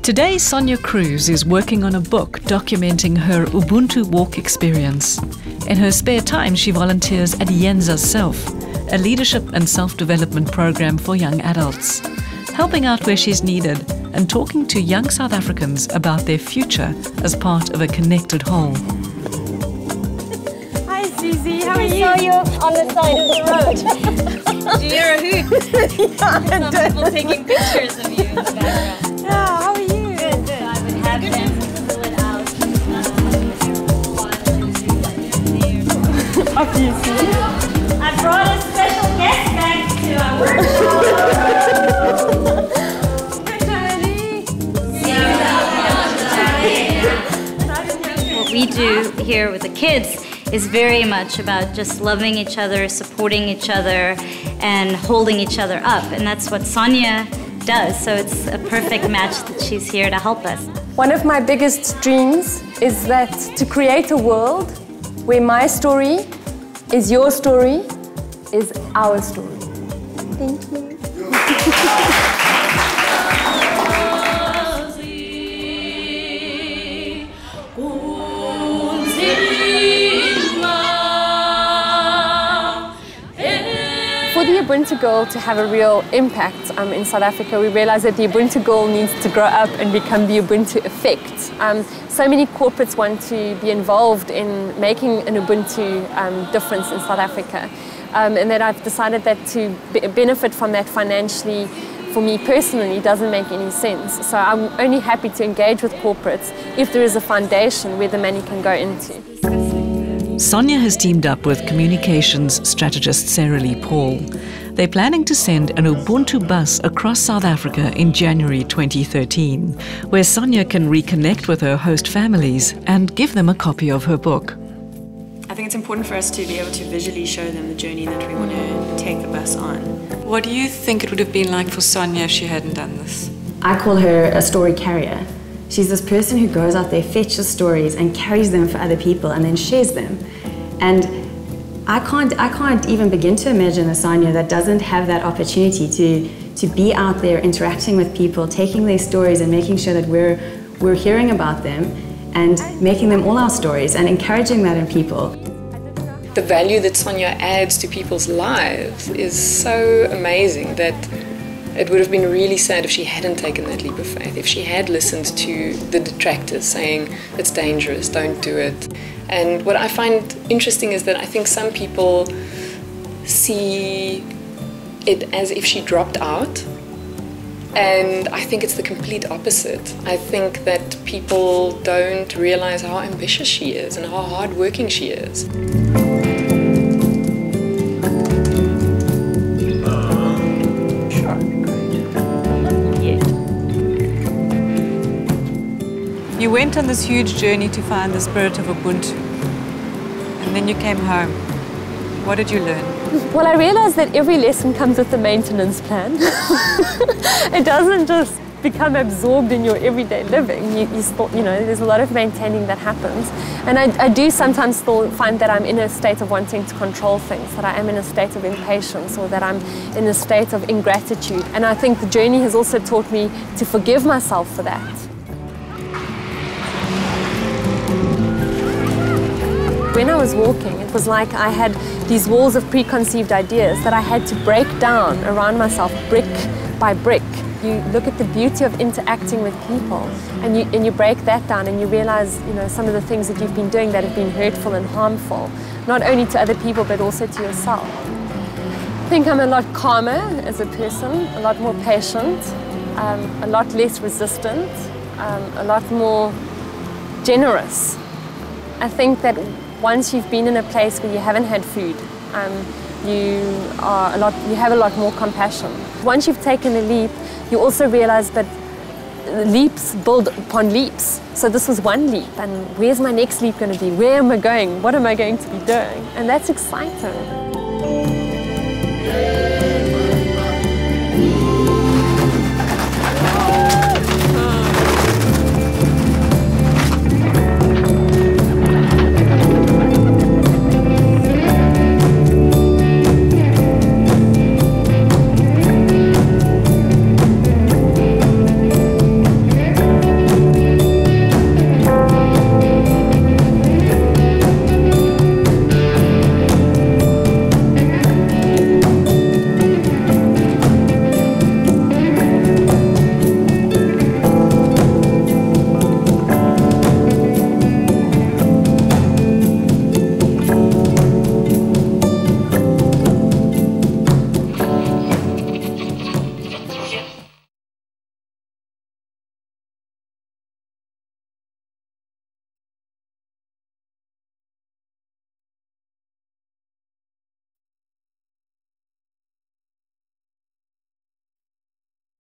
Today, Sonja Kruse is working on a book documenting her Ubuntu walk experience. In her spare time, she volunteers at Yenza Self, a leadership and self-development program for young adults, helping out where she's needed and talking to young South Africans about their future as part of a connected whole. Hi Susie, how are you? I saw you on the side of the road. Did you hear a hoot? Yeah, Some people taking pictures of you in the background. yeah, how are you? Good. I would have them pull it out. Obviously. I brought a special guest back to our workshop. What we do here with the kids is very much about just loving each other, supporting each other, and holding each other up. And that's what Sonja does. So it's a perfect match that she's here to help us. One of my biggest dreams is that to create a world where my story is your story, is our story. Thank you. For the Ubuntu Girl to have a real impact in South Africa, we realized that the Ubuntu Girl needs to grow up and become the Ubuntu effect. So many corporates want to be involved in making an Ubuntu difference in South Africa. And that I've decided that to benefit from that financially, for me personally, doesn't make any sense. So I'm only happy to engage with corporates if there is a foundation where the money can go into. Sonja has teamed up with communications strategist Sarah Lee Paul. They're planning to send an Ubuntu bus across South Africa in January 2013, where Sonja can reconnect with her host families and give them a copy of her book. I think it's important for us to be able to visually show them the journey that we want to take the bus on. What do you think it would have been like for Sonja if she hadn't done this? I call her a story carrier. She's this person who goes out there, fetches stories and carries them for other people and then shares them. And I can't even begin to imagine a Sonja that doesn't have that opportunity to be out there interacting with people, taking their stories and making sure that we're hearing about them and making them all our stories and encouraging that in people. The value that Sonja adds to people's lives is so amazing that it would have been really sad if she hadn't taken that leap of faith, if she had listened to the detractors saying it's dangerous, don't do it. And what I find interesting is that I think some people see it as if she dropped out, and I think it's the complete opposite. I think that people don't realize how ambitious she is and how hardworking she is. You went on this huge journey to find the spirit of Ubuntu, and then you came home. What did you learn? Well, I realized that every lesson comes with a maintenance plan. It doesn't just become absorbed in your everyday living. You know, there's a lot of maintaining that happens. And I do sometimes still find that I'm in a state of wanting to control things, that I am in a state of impatience, or that I'm in a state of ingratitude. And I think the journey has also taught me to forgive myself for that. When I was walking, it was like I had these walls of preconceived ideas that I had to break down around myself, brick by brick. You look at the beauty of interacting with people, and you break that down, and you realize, you know, some of the things that you've been doing that have been hurtful and harmful, not only to other people but also to yourself. I think I'm a lot calmer as a person, a lot more patient, a lot less resistant, a lot more generous. I think that once you've been in a place where you haven't had food, you have a lot more compassion. Once you've taken a leap, you also realize that leaps build upon leaps. So this was one leap, and where's my next leap going to be? Where am I going? What am I going to be doing? And that's exciting.